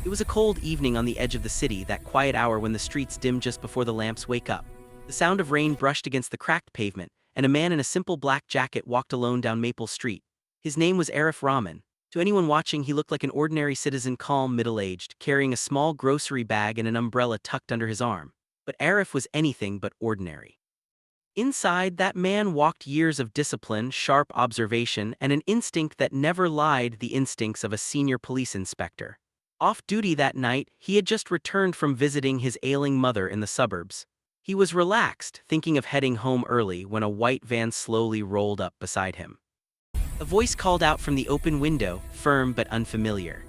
It was a cold evening on the edge of the city, that quiet hour when the streets dim just before the lamps wake up. The sound of rain brushed against the cracked pavement, and a man in a simple black jacket walked alone down Maple Street. His name was Arif Rahman. To anyone watching, he looked like an ordinary citizen, calm, middle-aged, carrying a small grocery bag and an umbrella tucked under his arm. But Arif was anything but ordinary. Inside, that man walked years of discipline, sharp observation, and an instinct that never lied, the instincts of a senior police inspector. Off duty that night, he had just returned from visiting his ailing mother in the suburbs. He was relaxed, thinking of heading home early when a white van slowly rolled up beside him. A voice called out from the open window, firm but unfamiliar.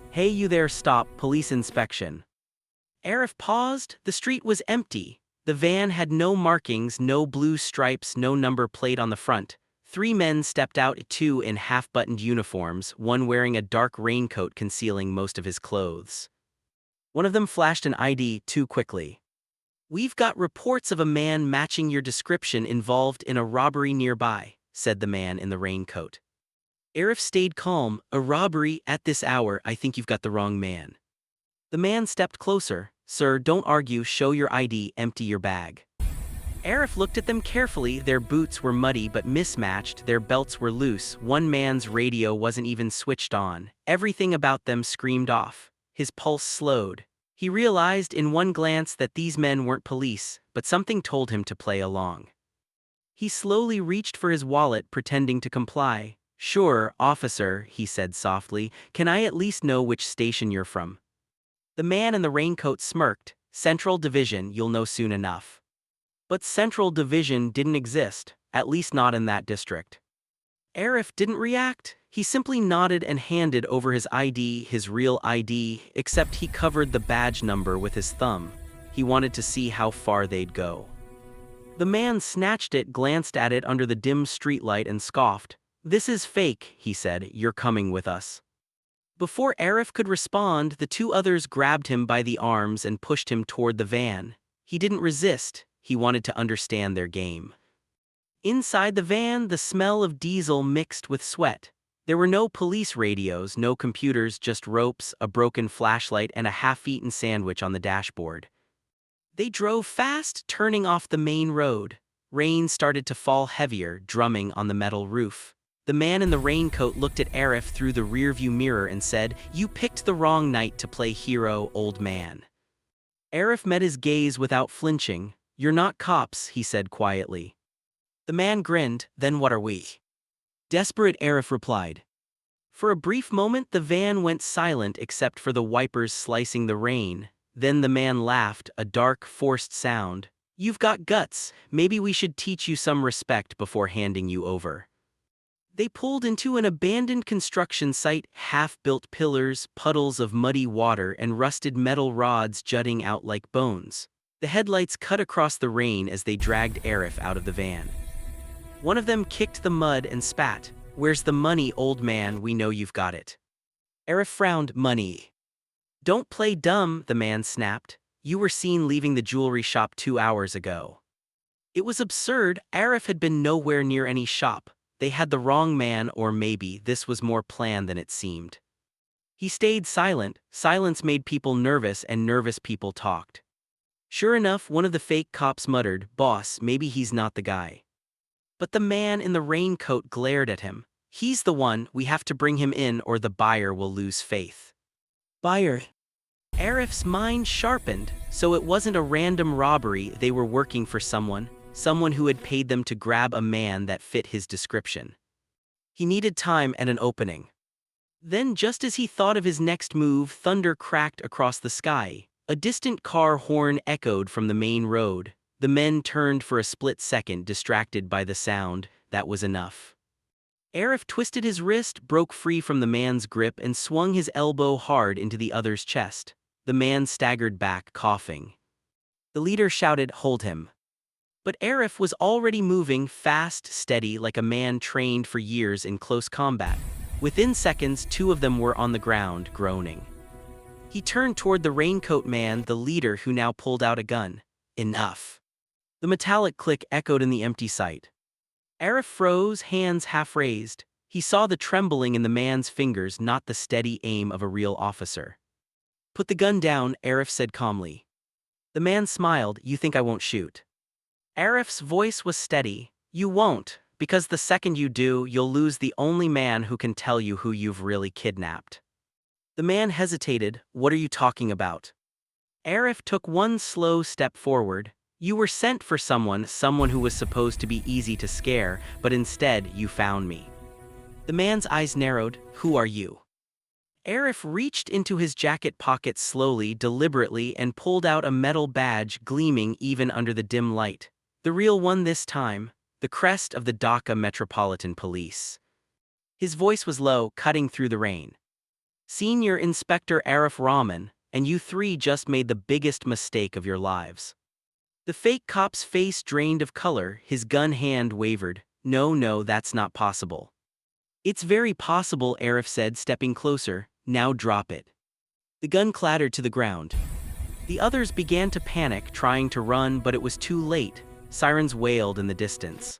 "Hey, you there, stop, police inspection." Arif paused. The street was empty. The van had no markings, no blue stripes, no number plate on the front. Three men stepped out, two in half-buttoned uniforms, one wearing a dark raincoat concealing most of his clothes. One of them flashed an ID too quickly. "We've got reports of a man matching your description involved in a robbery nearby," said the man in the raincoat. Arif stayed calm. "A robbery at this hour? I think you've got the wrong man." The man stepped closer. "Sir, don't argue, show your ID, empty your bag." Arif looked at them carefully. Their boots were muddy but mismatched, their belts were loose, one man's radio wasn't even switched on. Everything about them screamed off. His pulse slowed. He realized in one glance that these men weren't police, but something told him to play along. He slowly reached for his wallet, pretending to comply. "Sure, officer," he said softly. "Can I at least know which station you're from?" The man in the raincoat smirked. "Central Division, you'll know soon enough." But Central Division didn't exist, at least not in that district. Arif didn't react. He simply nodded and handed over his ID, his real ID, except he covered the badge number with his thumb. He wanted to see how far they'd go. The man snatched it, glanced at it under the dim streetlight and scoffed. "This is fake," he said. "You're coming with us." Before Arif could respond, the two others grabbed him by the arms and pushed him toward the van. He didn't resist. He wanted to understand their game. Inside the van, the smell of diesel mixed with sweat. There were no police radios, no computers, just ropes, a broken flashlight, and a half-eaten sandwich on the dashboard. They drove fast, turning off the main road. Rain started to fall heavier, drumming on the metal roof. The man in the raincoat looked at Arif through the rearview mirror and said, "You picked the wrong night to play hero, old man." Arif met his gaze without flinching. "You're not cops," he said quietly. The man grinned. "Then what are we?" Desperate, Arif replied. For a brief moment the van went silent except for the wipers slicing the rain. Then the man laughed, a dark, forced sound. "You've got guts. Maybe we should teach you some respect before handing you over." They pulled into an abandoned construction site, half-built pillars, puddles of muddy water, and rusted metal rods jutting out like bones. The headlights cut across the rain as they dragged Arif out of the van. One of them kicked the mud and spat. "Where's the money, old man? We know you've got it." Arif frowned. "Money? Don't play dumb," the man snapped. "You were seen leaving the jewelry shop 2 hours ago." It was absurd. Arif had been nowhere near any shop. They had the wrong man, or maybe this was more planned than it seemed. He stayed silent. Silence made people nervous, and nervous people talked. Sure enough, one of the fake cops muttered, "Boss, maybe he's not the guy." But the man in the raincoat glared at him. "He's the one. We have to bring him in or the buyer will lose faith." Buyer? Arif's mind sharpened. So it wasn't a random robbery. They were working for someone who had paid them to grab a man that fit his description. He needed time and an opening. Then, just as he thought of his next move, thunder cracked across the sky. A distant car horn echoed from the main road. The men turned for a split second, distracted by the sound. That was enough. Arif twisted his wrist, broke free from the man's grip, and swung his elbow hard into the other's chest. The man staggered back, coughing. The leader shouted, "Hold him." But Arif was already moving, fast, steady, like a man trained for years in close combat. Within seconds, two of them were on the ground, groaning. He turned toward the raincoat man, the leader, who now pulled out a gun. "Enough." The metallic click echoed in the empty sight. Arif froze, hands half raised. He saw the trembling in the man's fingers, not the steady aim of a real officer. Put the gun down, Arif said calmly. The man smiled. You think I won't shoot? Arif's voice was steady. You won't, because the second you do, you'll lose the only man who can tell you who you've really kidnapped. The man hesitated. What are you talking about? Arif took one slow step forward. You were sent for someone who was supposed to be easy to scare, but instead you found me. The man's eyes narrowed. Who are you? Arif reached into his jacket pocket slowly, deliberately, and pulled out a metal badge gleaming even under the dim light. The real one this time, the crest of the Dhaka Metropolitan Police. His voice was low, cutting through the rain. Senior Inspector Arif Rahman, and you three just made the biggest mistake of your lives. The fake cop's face drained of color, his gun hand wavered. No, that's not possible. It's very possible, Arif said, stepping closer. Now drop it. The gun clattered to the ground. The others began to panic, trying to run, but it was too late. Sirens wailed in the distance.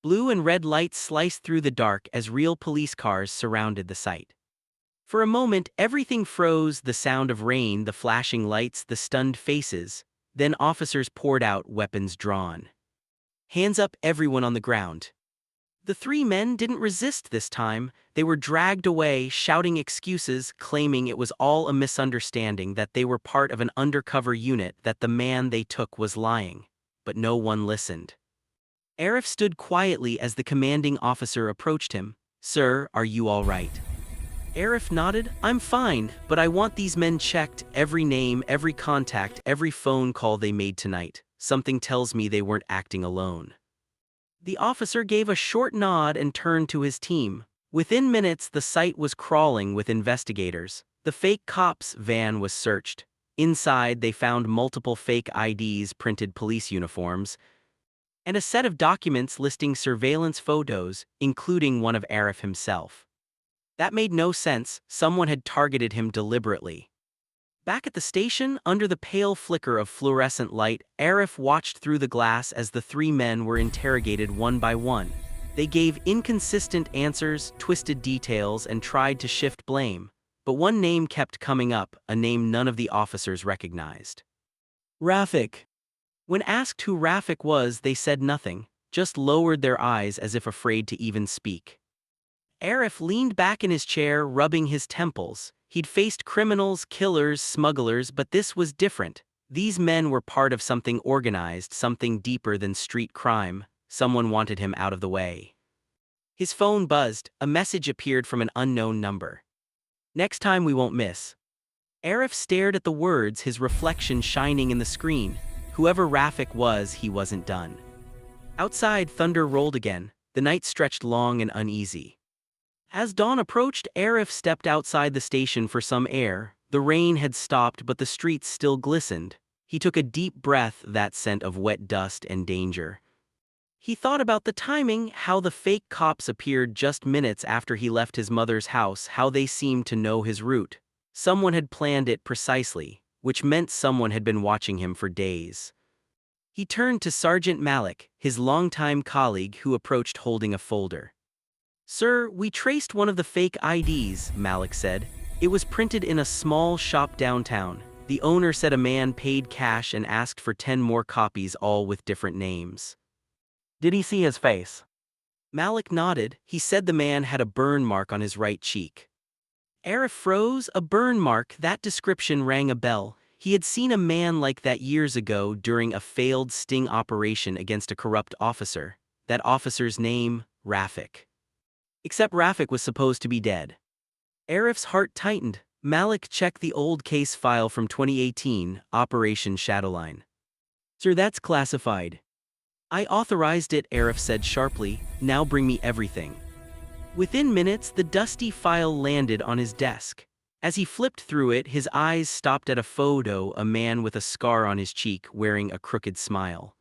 Blue and red lights sliced through the dark as real police cars surrounded the site. For a moment, everything froze, the sound of rain, the flashing lights, the stunned faces. Then officers poured out, weapons drawn. Hands up, everyone on the ground. The three men didn't resist this time. They were dragged away, shouting excuses, claiming it was all a misunderstanding, that they were part of an undercover unit, that the man they took was lying. But no one listened. Arif stood quietly as the commanding officer approached him. Sir, are you all right? Arif nodded. I'm fine, but I want these men checked. Every name, every contact, every phone call they made tonight. Something tells me they weren't acting alone. The officer gave a short nod and turned to his team. Within minutes, the site was crawling with investigators. The fake cops' van was searched. Inside, they found multiple fake IDs, printed police uniforms, and a set of documents listing surveillance photos, including one of Arif himself. That made no sense. Someone had targeted him deliberately. Back at the station, under the pale flicker of fluorescent light, Arif watched through the glass as the three men were interrogated one by one. They gave inconsistent answers, twisted details, and tried to shift blame. But one name kept coming up, a name none of the officers recognized. Rafik. When asked who Rafik was, they said nothing, just lowered their eyes as if afraid to even speak. Arif leaned back in his chair, rubbing his temples. He'd faced criminals, killers, smugglers, but this was different. These men were part of something organized, something deeper than street crime. Someone wanted him out of the way. His phone buzzed. A message appeared from an unknown number. Next time we won't miss. Arif stared at the words, his reflection shining in the screen. Whoever Rafik was, he wasn't done. Outside, thunder rolled again. The night stretched long and uneasy. As dawn approached, Arif stepped outside the station for some air. The rain had stopped, but the streets still glistened. He took a deep breath, that scent of wet dust and danger. He thought about the timing, how the fake cops appeared just minutes after he left his mother's house, how they seemed to know his route. Someone had planned it precisely, which meant someone had been watching him for days. He turned to Sergeant Malik, his longtime colleague, who approached holding a folder. Sir, we traced one of the fake IDs, Malik said. It was printed in a small shop downtown. The owner said a man paid cash and asked for 10 more copies, all with different names. Did he see his face? Malik nodded. He said the man had a burn mark on his right cheek. Arif froze. A burn mark, that description rang a bell. He had seen a man like that years ago during a failed sting operation against a corrupt officer. That officer's name, Rafik. Except Rafik was supposed to be dead. Arif's heart tightened. Malik checked the old case file from 2018, Operation Shadowline. Sir, that's classified. I authorized it, Arif said sharply. Now bring me everything. Within minutes, the dusty file landed on his desk. As he flipped through it, his eyes stopped at a photo, a man with a scar on his cheek, wearing a crooked smile.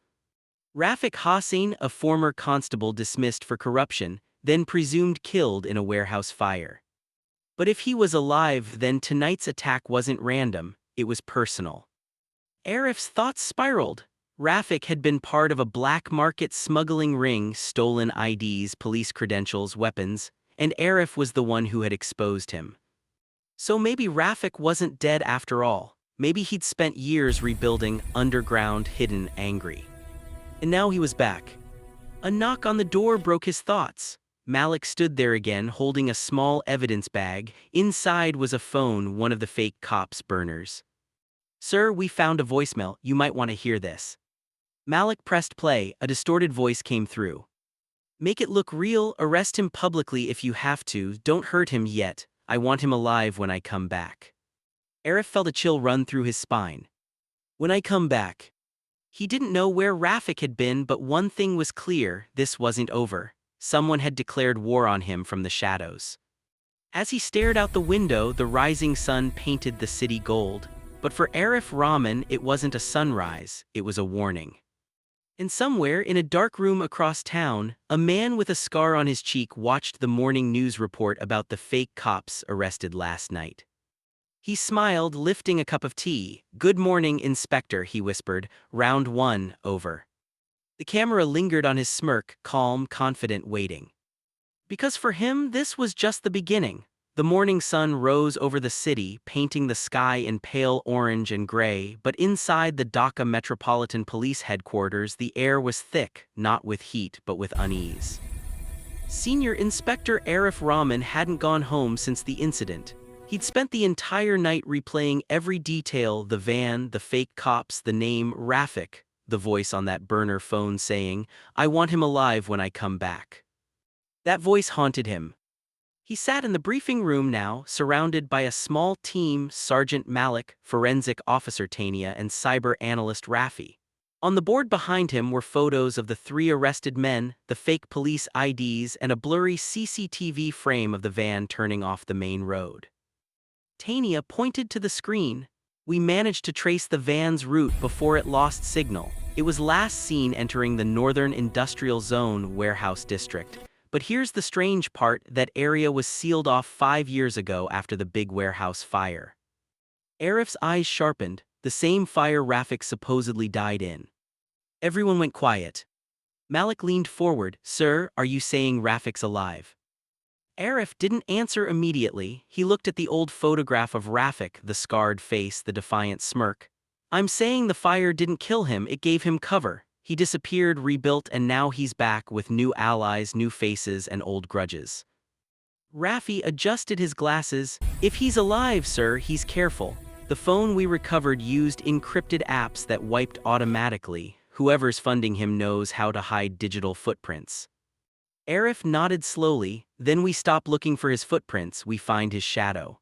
Rafik Hossain, a former constable dismissed for corruption, then presumed killed in a warehouse fire. But if he was alive, then tonight's attack wasn't random, it was personal. Arif's thoughts spiraled. Rafik had been part of a black market smuggling ring, stolen IDs, police credentials, weapons, and Arif was the one who had exposed him. So maybe Rafik wasn't dead after all. Maybe he'd spent years rebuilding, underground, hidden, angry. And now he was back. A knock on the door broke his thoughts. Malik stood there again, holding a small evidence bag. Inside was a phone, one of the fake cops' burners. "Sir, we found a voicemail. You might want to hear this." Malik pressed play. A distorted voice came through. "Make it look real. Arrest him publicly if you have to. Don't hurt him yet. I want him alive when I come back." Arif felt a chill run through his spine. When I come back. He didn't know where Rafik had been, but one thing was clear: this wasn't over. Someone had declared war on him from the shadows. As he stared out the window, the rising sun painted the city gold. But for Arif Rahman, it wasn't a sunrise, it was a warning. And somewhere, in a dark room across town, a man with a scar on his cheek watched the morning news report about the fake cops arrested last night. He smiled, lifting a cup of tea. "Good morning, Inspector," he whispered. "Round one, over." The camera lingered on his smirk, calm, confident, waiting. Because for him, this was just the beginning. The morning sun rose over the city, painting the sky in pale orange and gray, but inside the Dhaka Metropolitan Police Headquarters, the air was thick, not with heat, but with unease. Senior Inspector Arif Rahman hadn't gone home since the incident. He'd spent the entire night replaying every detail: the van, the fake cops, the name Rafik, the voice on that burner phone saying, "I want him alive when I come back." That voice haunted him. He sat in the briefing room now, surrounded by a small team: Sergeant Malik, Forensic Officer Tania, and Cyber Analyst Rafi. On the board behind him were photos of the 3 arrested men, the fake police IDs, and a blurry CCTV frame of the van turning off the main road. Tania pointed to the screen. "We managed to trace the van's route before it lost signal. It was last seen entering the Northern Industrial Zone warehouse district. But here's the strange part: that area was sealed off 5 years ago after the big warehouse fire." Arif's eyes sharpened. The same fire Rafik supposedly died in. Everyone went quiet. Malik leaned forward. "Sir, are you saying Rafik's alive?" Arif didn't answer immediately. He looked at the old photograph of Rafik, the scarred face, the defiant smirk. "I'm saying the fire didn't kill him, it gave him cover. He disappeared, rebuilt, and now he's back with new allies, new faces, and old grudges." Rafi adjusted his glasses. "If he's alive, sir, he's careful. The phone we recovered used encrypted apps that wiped automatically. Whoever's funding him knows how to hide digital footprints." Arif nodded slowly. "Then we stop looking for his footprints, we find his shadow."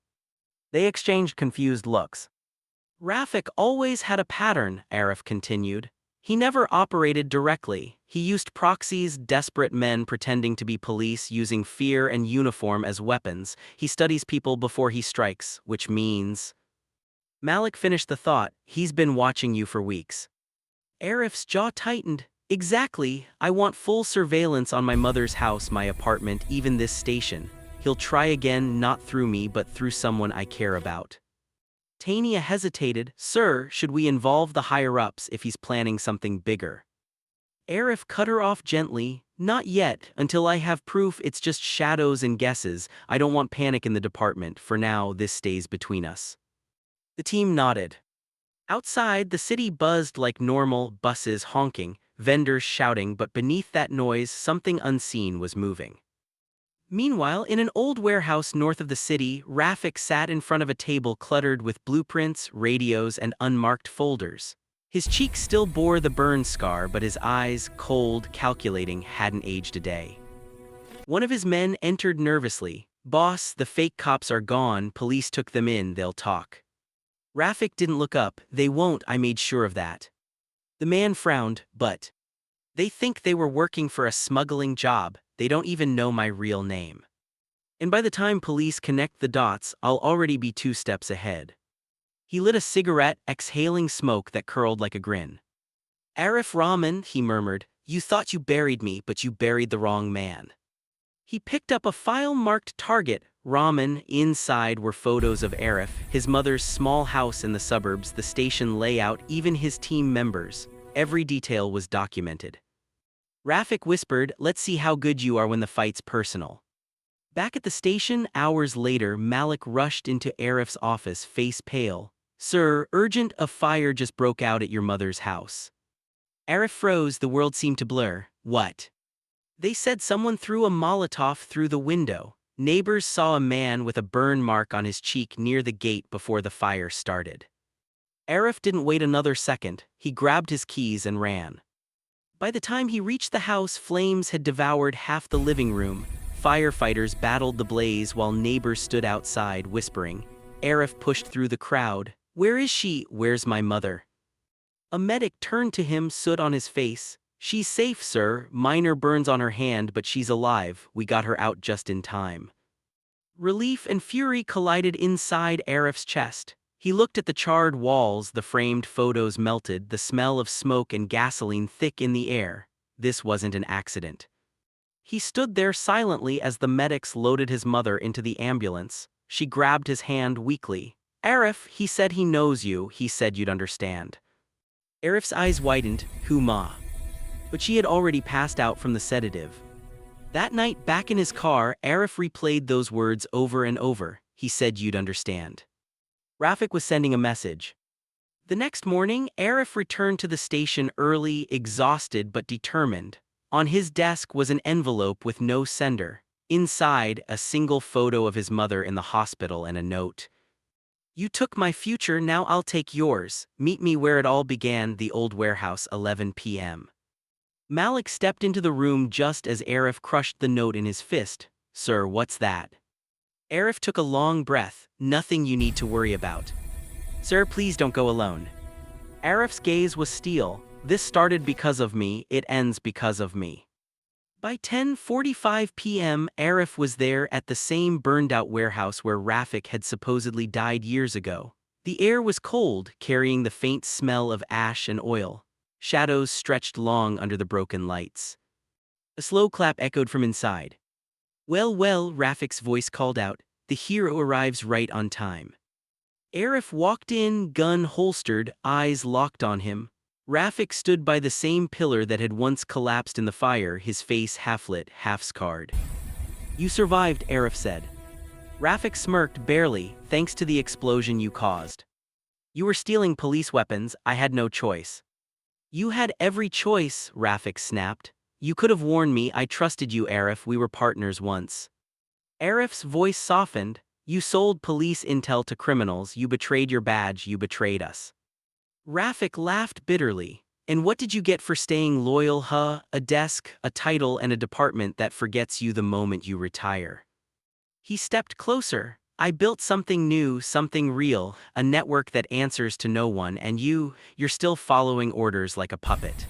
They exchanged confused looks. "Rafik always had a pattern," Arif continued. "He never operated directly. He used proxies, desperate men pretending to be police, using fear and uniform as weapons. He studies people before he strikes, which means—" Malik finished the thought. "He's been watching you for weeks." Arif's jaw tightened. "Exactly. I want full surveillance on my mother's house, my apartment, even this station. He'll try again, not through me, but through someone I care about." Tania hesitated. "Sir, should we involve the higher-ups if he's planning something bigger?" Arif cut her off gently. "Not yet, until I have proof. It's just shadows and guesses. I don't want panic in the department. For now, this stays between us." The team nodded. Outside, the city buzzed like normal: buses honking, vendors shouting, but beneath that noise, something unseen was moving. Meanwhile, in an old warehouse north of the city, Rafik sat in front of a table cluttered with blueprints, radios, and unmarked folders. His cheek still bore the burn scar, but his eyes, cold, calculating, hadn't aged a day. One of his men entered nervously. "Boss, the fake cops are gone. Police took them in, they'll talk." Rafik didn't look up. "They won't, I made sure of that." The man frowned. "But they think they were working for a smuggling job. They don't even know my real name. And by the time police connect the dots, I'll already be 2 steps ahead." He lit a cigarette, exhaling smoke that curled like a grin. "Arif Rahman," he murmured, "you thought you buried me, but you buried the wrong man." He picked up a file marked Target. Rahman. Inside were photos of Arif, his mother's small house in the suburbs, the station layout, even his team members. Every detail was documented. Rafik whispered, "Let's see how good you are when the fight's personal." Back at the station, hours later, Malik rushed into Arif's office, face pale. "Sir, urgent, a fire just broke out at your mother's house." Arif froze, the world seemed to blur. "What?" "They said someone threw a Molotov through the window. Neighbors saw a man with a burn mark on his cheek near the gate before the fire started." Arif didn't wait another second. He grabbed his keys and ran. By the time he reached the house, flames had devoured half the living room. Firefighters battled the blaze while neighbors stood outside, whispering. Arif pushed through the crowd. "Where is she? Where's my mother?" A medic turned to him, soot on his face. "She's safe, sir. Minor burns on her hand, but she's alive. We got her out just in time." Relief and fury collided inside Arif's chest. He looked at the charred walls, the framed photos melted, the smell of smoke and gasoline thick in the air. This wasn't an accident. He stood there silently as the medics loaded his mother into the ambulance. She grabbed his hand weakly. "Arif, he said he knows you. He said you'd understand." Arif's eyes widened. "Who, ma?" But she had already passed out from the sedative. That night, back in his car, Arif replayed those words over and over. "He said you'd understand." Rafik was sending a message. The next morning, Arif returned to the station early, exhausted but determined. On his desk was an envelope with no sender. Inside, a single photo of his mother in the hospital and a note. "You took my future, now I'll take yours. Meet me where it all began, the old warehouse, 11 p.m. Malik stepped into the room just as Arif crushed the note in his fist. "Sir, what's that?" Arif took a long breath. "Nothing you need to worry about." "Sir, please don't go alone." Arif's gaze was steel. "This started because of me, it ends because of me." By 10:45 p.m., Arif was there at the same burned-out warehouse where Rafik had supposedly died years ago. The air was cold, carrying the faint smell of ash and oil. Shadows stretched long under the broken lights. A slow clap echoed from inside. "Well, well," Rafik's voice called out, "the hero arrives right on time." Arif walked in, gun holstered, eyes locked on him. Rafik stood by the same pillar that had once collapsed in the fire, his face half-lit, half-scarred. "You survived," Arif said. Rafik smirked, "Barely, thanks to the explosion you caused." "You were stealing police weapons, I had no choice." "You had every choice," Rafik snapped. "You could have warned me, I trusted you, Arif, we were partners once." Arif's voice softened. "You sold police intel to criminals, you betrayed your badge, you betrayed us." Rafik laughed bitterly. "And what did you get for staying loyal, huh? A desk, a title, and a department that forgets you the moment you retire." He stepped closer. "I built something new, something real, a network that answers to no one, and you're still following orders like a puppet."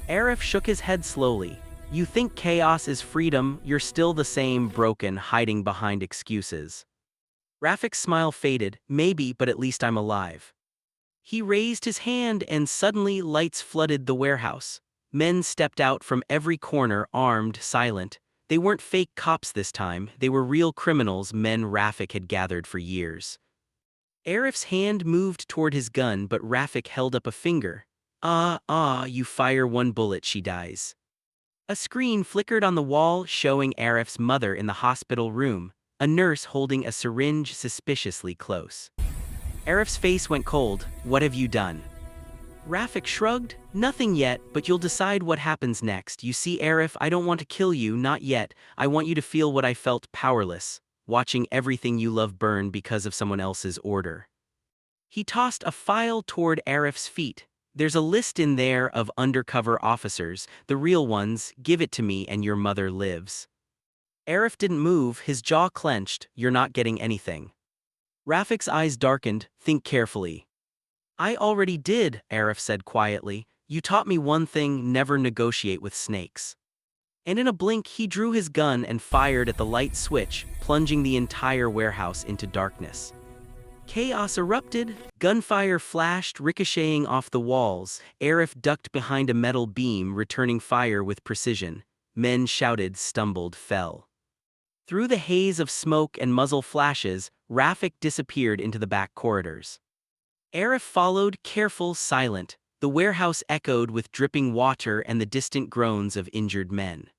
Arif shook his head slowly. "You think chaos is freedom, you're still the same, broken, hiding behind excuses." Rafik's smile faded. "Maybe, but at least I'm alive." He raised his hand and suddenly lights flooded the warehouse. Men stepped out from every corner, armed, silent. They weren't fake cops this time, they were real criminals, men Rafik had gathered for years. Arif's hand moved toward his gun, but Rafik held up a finger. You fire one bullet, she dies." A screen flickered on the wall, showing Arif's mother in the hospital room, a nurse holding a syringe suspiciously close. Arif's face went cold. "What have you done?" Rafik shrugged. "Nothing yet, but you'll decide what happens next. You see, Arif, I don't want to kill you, not yet. I want you to feel what I felt, powerless, watching everything you love burn because of someone else's order." He tossed a file toward Arif's feet. "There's a list in there of undercover officers, the real ones. Give it to me and your mother lives." Arif didn't move, his jaw clenched. "You're not getting anything." Rafik's eyes darkened. "Think carefully." "I already did," Arif said quietly. "You taught me one thing, never negotiate with snakes." And in a blink he drew his gun and fired at the light switch, plunging the entire warehouse into darkness. Chaos erupted, gunfire flashed, ricocheting off the walls. Arif ducked behind a metal beam, returning fire with precision. Men shouted, stumbled, fell. Through the haze of smoke and muzzle flashes, Rafik disappeared into the back corridors. Arif followed, careful, silent. The warehouse echoed with dripping water and the distant groans of injured men.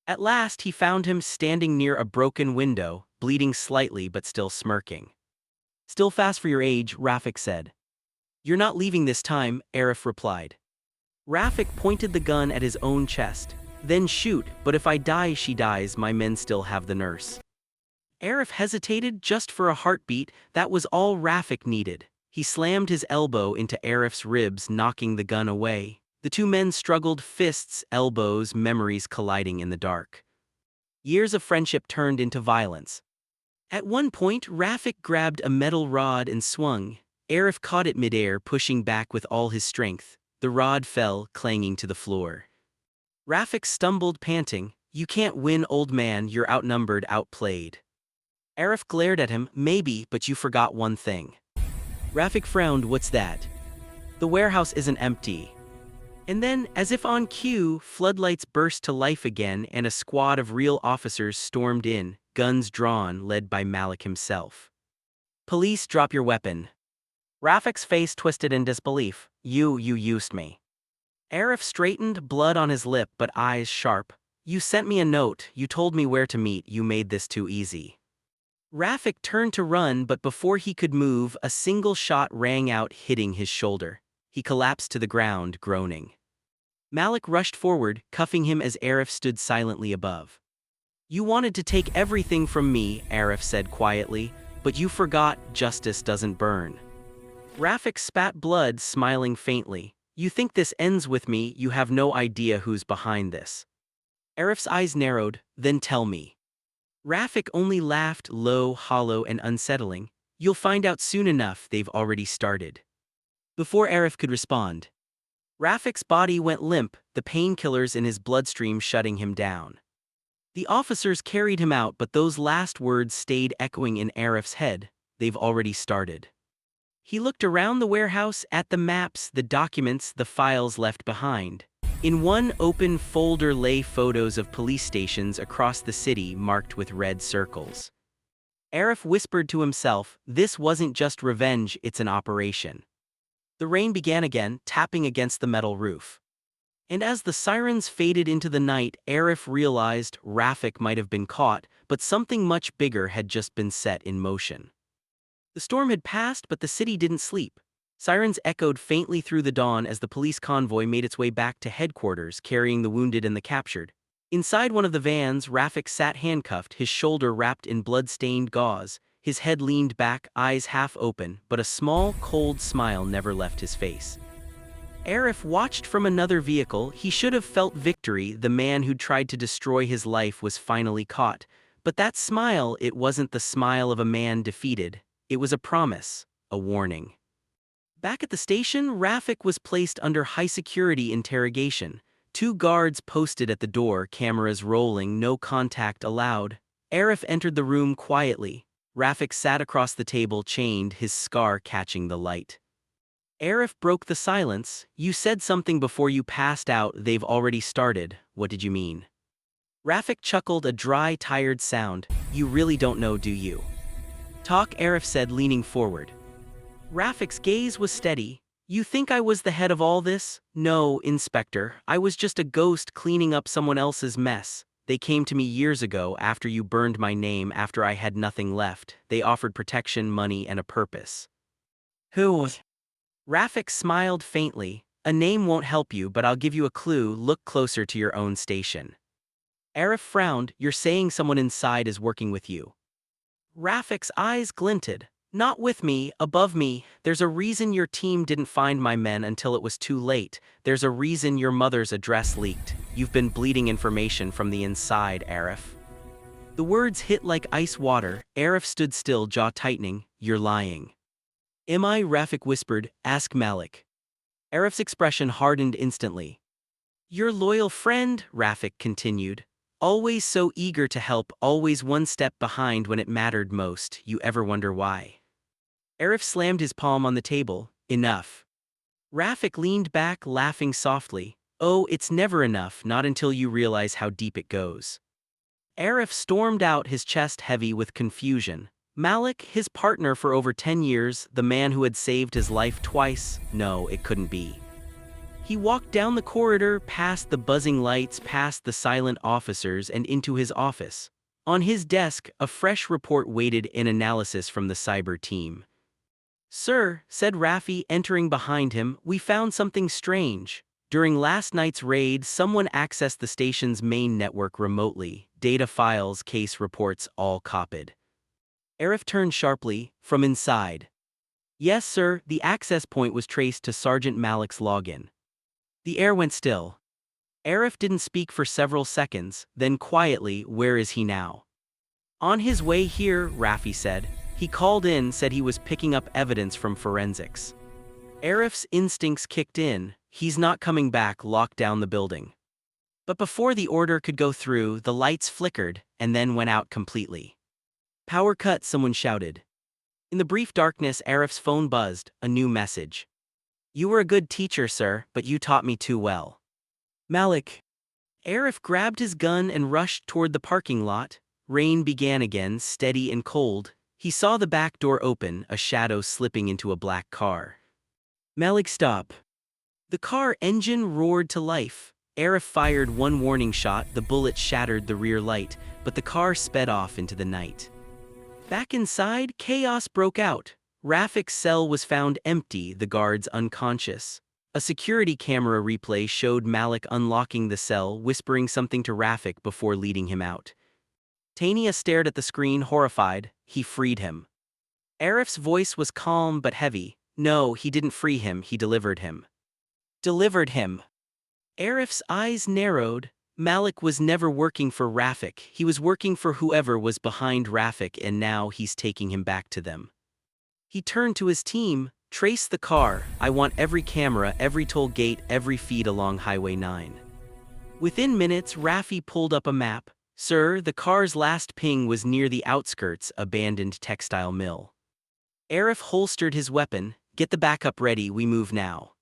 At last he found him standing near a broken window, bleeding slightly but still smirking. "Still fast for your age," Rafik said. "You're not leaving this time," Arif replied. Rafik pointed the gun at his own chest. "Then shoot, but if I die she dies, my men still have the nurse." Arif hesitated just for a heartbeat. That was all Rafik needed. He slammed his elbow into Arif's ribs, knocking the gun away. The two men struggled, fists, elbows, memories colliding in the dark. Years of friendship turned into violence. At one point, Rafik grabbed a metal rod and swung. Arif caught it midair, pushing back with all his strength. The rod fell, clanging to the floor. Rafik stumbled, panting. "You can't win, old man, you're outnumbered, outplayed." Arif glared at him. "Maybe, but you forgot one thing." Rafik frowned. "What's that?" "The warehouse isn't empty." And then, as if on cue, floodlights burst to life again and a squad of real officers stormed in, guns drawn, led by Malik himself. "Police, drop your weapon." Rafik's face twisted in disbelief. You used me." Arif straightened, blood on his lip but eyes sharp. "You sent me a note, you told me where to meet, you made this too easy." Rafik turned to run, but before he could move, a single shot rang out, hitting his shoulder. He collapsed to the ground, groaning. Malik rushed forward, cuffing him as Arif stood silently above. "You wanted to take everything from me," Arif said quietly, "but you forgot justice doesn't burn." Rafik spat blood, smiling faintly. "You think this ends with me, you have no idea who's behind this." Arif's eyes narrowed. "Then tell me." Rafik only laughed, low, hollow, and unsettling. "You'll find out soon enough, they've already started." Before Arif could respond, Rafik's body went limp, the painkillers in his bloodstream shutting him down. The officers carried him out, but those last words stayed echoing in Arif's head. "They've already started." He looked around the warehouse, at the maps, the documents, the files left behind. In one open folder lay photos of police stations across the city marked with red circles. Arif whispered to himself, "This wasn't just revenge, it's an operation." The rain began again, tapping against the metal roof. And as the sirens faded into the night, Arif realized Rafik might have been caught, but something much bigger had just been set in motion. The storm had passed, but the city didn't sleep. Sirens echoed faintly through the dawn as the police convoy made its way back to headquarters, carrying the wounded and the captured. Inside one of the vans, Rafik sat handcuffed, his shoulder wrapped in blood-stained gauze. His head leaned back, eyes half open, but a small, cold smile never left his face. Arif watched from another vehicle. He should have felt victory. The man who'd tried to destroy his life was finally caught. But that smile, it wasn't the smile of a man defeated. It was a promise, a warning. Back at the station, Rafik was placed under high-security interrogation. 2 guards posted at the door, cameras rolling, no contact allowed. Arif entered the room quietly. Rafik sat across the table, chained, his scar catching the light. Arif broke the silence. "You said something before you passed out, they've already started. What did you mean?" Rafik chuckled, a dry, tired sound. "You really don't know, do you?" "Talk," Arif said, leaning forward. Rafik's gaze was steady. "You think I was the head of all this? No, Inspector, I was just a ghost cleaning up someone else's mess. They came to me years ago, after you burned my name, after I had nothing left. They offered protection, money, and a purpose." "Who?" Rafik smiled faintly. "A name won't help you, but I'll give you a clue. Look closer to your own station." Arif frowned. "You're saying someone inside is working with you?" Rafik's eyes glinted. "Not with me, above me. There's a reason your team didn't find my men until it was too late. There's a reason your mother's address leaked. You've been bleeding information from the inside, Arif." The words hit like ice water. Arif stood still, jaw tightening. "You're lying." "Am I?" Rafik whispered. "Ask Malik." Arif's expression hardened instantly. "Your loyal friend," Rafik continued. "Always so eager to help, always one step behind when it mattered most. You ever wonder why?" Arif slammed his palm on the table. "Enough." Rafik leaned back, laughing softly. "Oh, it's never enough, not until you realize how deep it goes." Arif stormed out, his chest heavy with confusion. Malik, his partner for over 10 years, the man who had saved his life twice? No, it couldn't be. He walked down the corridor, past the buzzing lights, past the silent officers, and into his office. On his desk, a fresh report waited in analysis from the cyber team. "Sir," said Raffi, entering behind him, "we found something strange. During last night's raid, someone accessed the station's main network remotely. Data files, case reports, all copied." Arif turned sharply, from inside. "Yes, sir," the access point was traced to Sergeant Malik's login. The air went still. Arif didn't speak for several seconds, then quietly, "Where is he now?" "On his way here," Raffi said. "He called in, said he was picking up evidence from forensics." Arif's instincts kicked in. "He's not coming back," locked down the building. But before the order could go through, the lights flickered, and then went out completely. "Power cut," someone shouted. In the brief darkness, Arif's phone buzzed, a new message. "You were a good teacher, sir, but you taught me too well. Malik." Arif grabbed his gun and rushed toward the parking lot. Rain began again, steady and cold. He saw the back door open, a shadow slipping into a black car. "Malik, stop." The car engine roared to life. Arif fired one warning shot, the bullet shattered the rear light, but the car sped off into the night. Back inside, chaos broke out. Rafik's cell was found empty, the guards unconscious. A security camera replay showed Malik unlocking the cell, whispering something to Rafik before leading him out. Tania stared at the screen, horrified. He freed him. Arif's voice was calm but heavy. "No, he didn't free him, he delivered him." "Delivered him?" Arif's eyes narrowed. Malik was never working for Rafik, he was working for whoever was behind Rafik, and now he's taking him back to them. He turned to his team. "Trace the car. I want every camera, every toll gate, every feed along Highway 9. Within minutes, Raffi pulled up a map. "Sir, the car's last ping was near the outskirts, abandoned textile mill." Arif holstered his weapon. "Get the backup ready, we move now."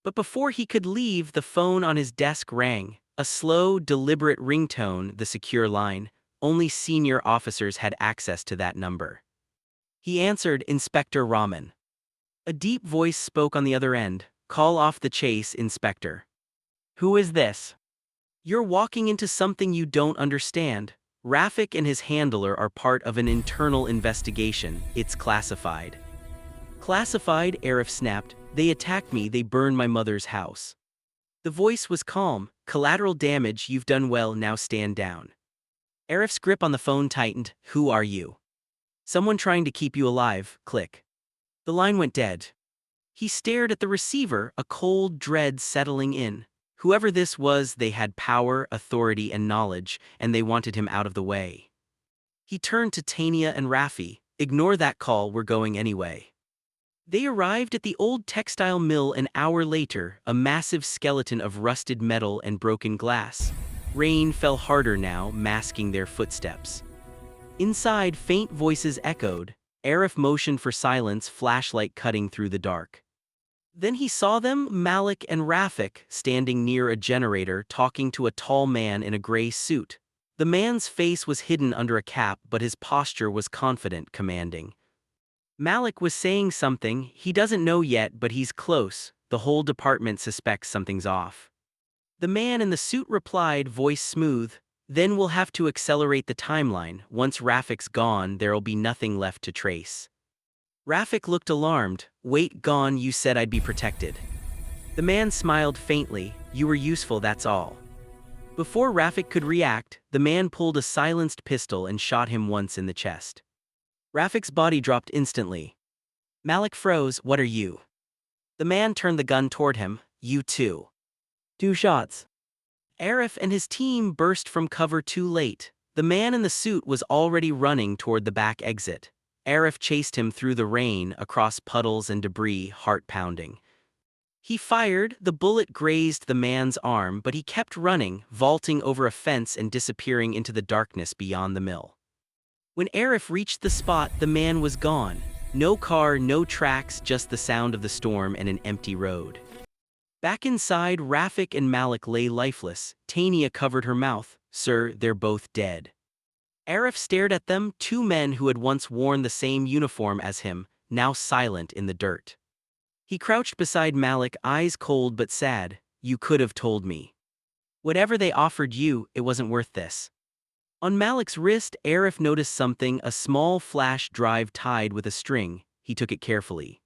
But before he could leave, the phone on his desk rang. A slow, deliberate ringtone, the secure line. Only senior officers had access to that number. He answered, "Inspector Rahman." A deep voice spoke on the other end. "Call off the chase, Inspector." "Who is this?" "You're walking into something you don't understand. Rafik and his handler are part of an internal investigation. It's classified." "Classified?" Arif snapped. "They attacked me, they burned my mother's house." The voice was calm. "Collateral damage, you've done well, now stand down." Arif's grip on the phone tightened. "Who are you?" "Someone trying to keep you alive." Click. The line went dead. He stared at the receiver, a cold dread settling in. Whoever this was, they had power, authority, and knowledge, and they wanted him out of the way. He turned to Tania and Raffi. "Ignore that call, we're going anyway." They arrived at the old textile mill an hour later, a massive skeleton of rusted metal and broken glass. Rain fell harder now, masking their footsteps. Inside, faint voices echoed. Arif motioned for silence, flashlight cutting through the dark. Then he saw them, Malik and Rafik, standing near a generator, talking to a tall man in a gray suit. The man's face was hidden under a cap, but his posture was confident, commanding. Malik was saying something. "He doesn't know yet, but he's close. The whole department suspects something's off." The man in the suit replied, voice smooth. "Then we'll have to accelerate the timeline. Once Rafik's gone, there'll be nothing left to trace." Rafik looked alarmed. "Wait, gone? You said I'd be protected." The man smiled faintly. "You were useful, that's all." Before Rafik could react, the man pulled a silenced pistol and shot him once in the chest. Rafik's body dropped instantly. Malik froze. "What are you?" The man turned the gun toward him. "You too." 2 shots. Arif and his team burst from cover too late. The man in the suit was already running toward the back exit. Arif chased him through the rain, across puddles and debris, heart pounding. He fired, the bullet grazed the man's arm, but he kept running, vaulting over a fence and disappearing into the darkness beyond the mill. When Arif reached the spot, the man was gone. No car, no tracks, just the sound of the storm and an empty road. Back inside, Rafik and Malik lay lifeless. Tania covered her mouth. "Sir, they're both dead." Arif stared at them, 2 men who had once worn the same uniform as him, now silent in the dirt. He crouched beside Malik, eyes cold but sad. You could have told me. Whatever they offered you, it wasn't worth this. On Malik's wrist, Arif noticed something, a small flash drive tied with a string. He took it carefully.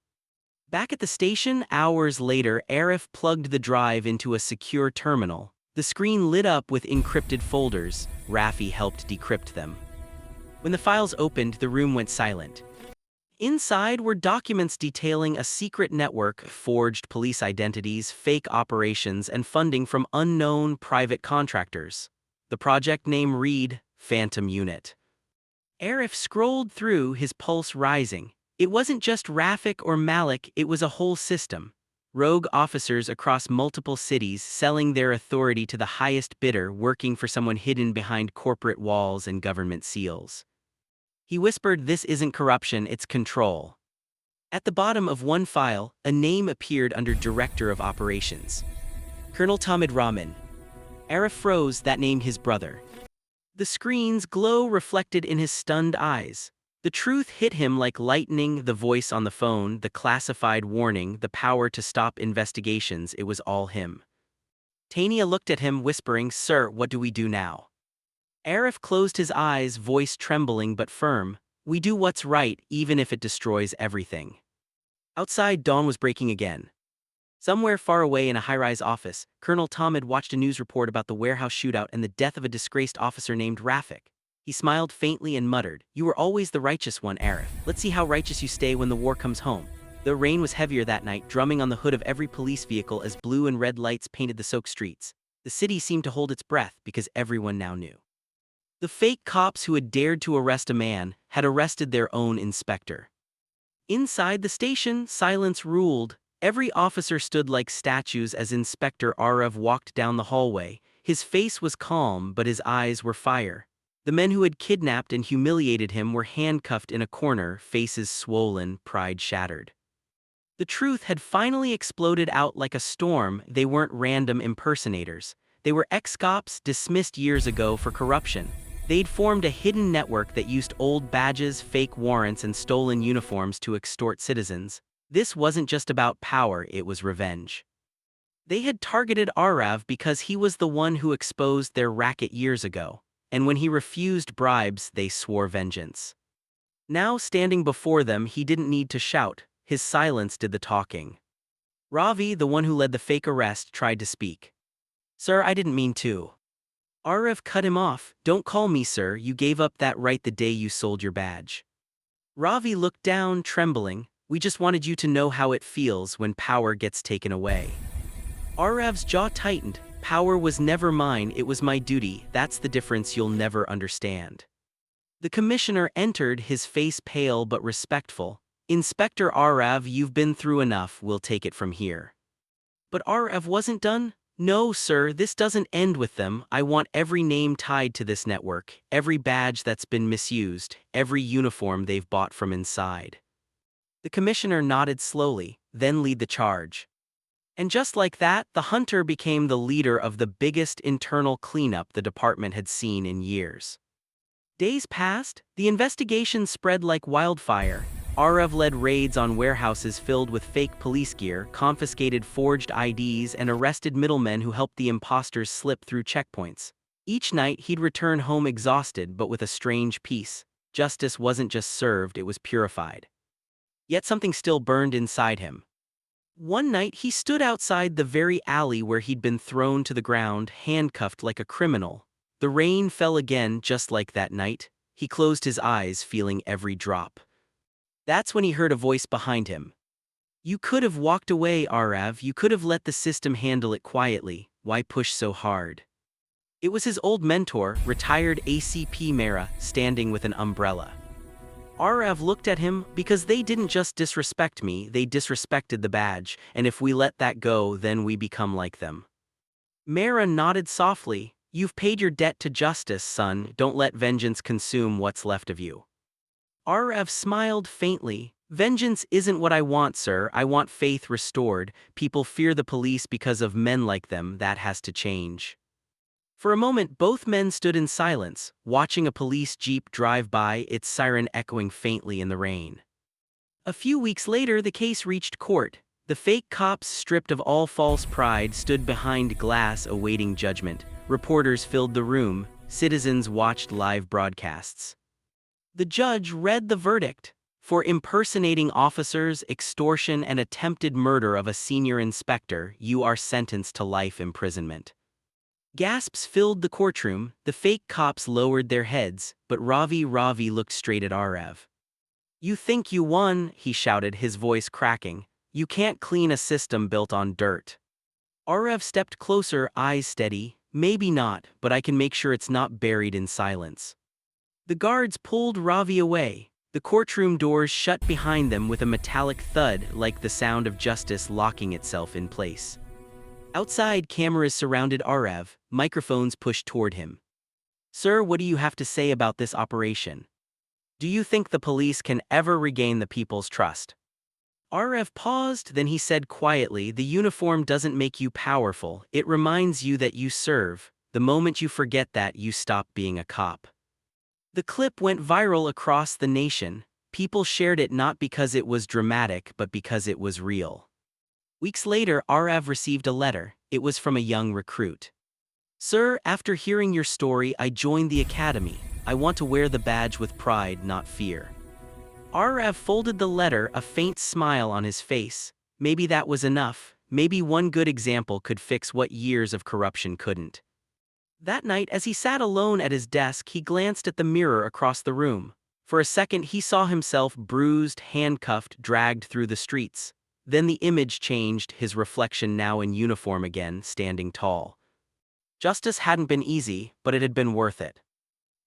Back at the station, hours later, Arif plugged the drive into a secure terminal. The screen lit up with encrypted folders. Rafi helped decrypt them. When the files opened, the room went silent. Inside were documents detailing a secret network, forged police identities, fake operations, and funding from unknown private contractors. The project name read, Phantom Unit. Arif scrolled through, his pulse rising. It wasn't just Rafik or Malik, it was a whole system. Rogue officers across multiple cities selling their authority to the highest bidder, working for someone hidden behind corporate walls and government seals. He whispered, this isn't corruption, it's control. At the bottom of one file, a name appeared under Director of Operations. Colonel Tamid Rahman. Arif froze, that name his brother. The screen's glow reflected in his stunned eyes. The truth hit him like lightning, the voice on the phone, the classified warning, the power to stop investigations, it was all him. Tania looked at him, whispering, Sir, what do we do now? Arif closed his eyes, voice trembling but firm. We do what's right, even if it destroys everything. Outside, dawn was breaking again. Somewhere far away in a high-rise office, Colonel Tamid watched a news report about the warehouse shootout and the death of a disgraced officer named Rafik. He smiled faintly and muttered, You were always the righteous one, Arif. Let's see how righteous you stay when the war comes home. The rain was heavier that night, drumming on the hood of every police vehicle as blue and red lights painted the soaked streets. The city seemed to hold its breath because everyone now knew. The fake cops who had dared to arrest a man had arrested their own inspector. Inside the station, silence ruled. Every officer stood like statues as Inspector Arav walked down the hallway. His face was calm, but his eyes were fire. The men who had kidnapped and humiliated him were handcuffed in a corner, faces swollen, pride shattered. The truth had finally exploded out like a storm. They weren't random impersonators. They were ex-cops dismissed years ago for corruption. They'd formed a hidden network that used old badges, fake warrants, and stolen uniforms to extort citizens. This wasn't just about power, it was revenge. They had targeted Arav because he was the one who exposed their racket years ago, and when he refused bribes, they swore vengeance. Now, standing before them, he didn't need to shout. His silence did the talking. Ravi, the one who led the fake arrest, tried to speak. Sir, I didn't mean to. Arav cut him off. Don't call me sir, you gave up that right the day you sold your badge. Ravi looked down, trembling. We just wanted you to know how it feels when power gets taken away. Arav's jaw tightened. Power was never mine, it was my duty. That's the difference you'll never understand. The commissioner entered, his face pale but respectful. Inspector Arav, you've been through enough, we'll take it from here. But Arav wasn't done. No, sir, this doesn't end with them. I want every name tied to this network, every badge that's been misused, every uniform they've bought from inside. The commissioner nodded slowly, then lead the charge. And just like that, the hunter became the leader of the biggest internal cleanup the department had seen in years. Days passed, the investigation spread like wildfire. Arav led raids on warehouses filled with fake police gear, confiscated forged IDs, and arrested middlemen who helped the imposters slip through checkpoints. Each night, he'd return home exhausted but with a strange peace. Justice wasn't just served, it was purified. Yet something still burned inside him. One night, he stood outside the very alley where he'd been thrown to the ground, handcuffed like a criminal. The rain fell again, just like that night. He closed his eyes, feeling every drop. That's when he heard a voice behind him. You could have walked away, Arav. You could have let the system handle it quietly. Why push so hard? It was his old mentor, retired ACP Mera, standing with an umbrella. Arav looked at him. Because they didn't just disrespect me, they disrespected the badge, and if we let that go, then we become like them. Mera nodded softly. You've paid your debt to justice, son. Don't let vengeance consume what's left of you. Arav smiled faintly. Vengeance isn't what I want, sir. I want faith restored. People fear the police because of men like them. That has to change. For a moment, both men stood in silence, watching a police jeep drive by, its siren echoing faintly in the rain. A few weeks later, the case reached court. The fake cops, stripped of all false pride, stood behind glass awaiting judgment. Reporters filled the room. Citizens watched live broadcasts. The judge read the verdict. For impersonating officers, extortion, and attempted murder of a senior inspector, you are sentenced to life imprisonment. Gasps filled the courtroom. The fake cops lowered their heads, but Ravi looked straight at Arev. "You think you won," he shouted, his voice cracking. "You can't clean a system built on dirt." Arev stepped closer, eyes steady. "Maybe not, but I can make sure it's not buried in silence." The guards pulled Ravi away. The courtroom doors shut behind them with a metallic thud, like the sound of justice locking itself in place. Outside, cameras surrounded Arev, microphones pushed toward him. "Sir, what do you have to say about this operation? Do you think the police can ever regain the people's trust?" Arev paused, then he said quietly, "The uniform doesn't make you powerful, it reminds you that you serve. The moment you forget that, you stop being a cop." The clip went viral across the nation. People shared it not because it was dramatic, but because it was real. Weeks later, Arev received a letter. It was from a young recruit. "Sir, after hearing your story, I joined the academy. I want to wear the badge with pride, not fear." Arev folded the letter, a faint smile on his face. Maybe that was enough. Maybe one good example could fix what years of corruption couldn't. That night, as he sat alone at his desk, he glanced at the mirror across the room. For a second, he saw himself bruised, handcuffed, dragged through the streets. Then the image changed, his reflection now in uniform again, standing tall. Justice hadn't been easy, but it had been worth it.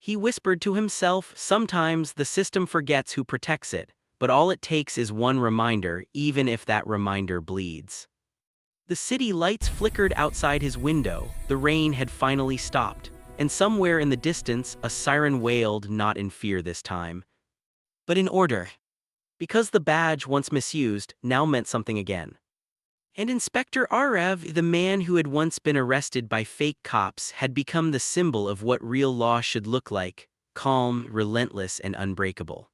He whispered to himself, "Sometimes the system forgets who protects it, but all it takes is one reminder, even if that reminder bleeds." The city lights flickered outside his window. The rain had finally stopped, and somewhere in the distance, a siren wailed, not in fear this time, but in order. Because the badge, once misused, now meant something again. And Inspector Arev, the man who had once been arrested by fake cops, had become the symbol of what real law should look like: calm, relentless, and unbreakable.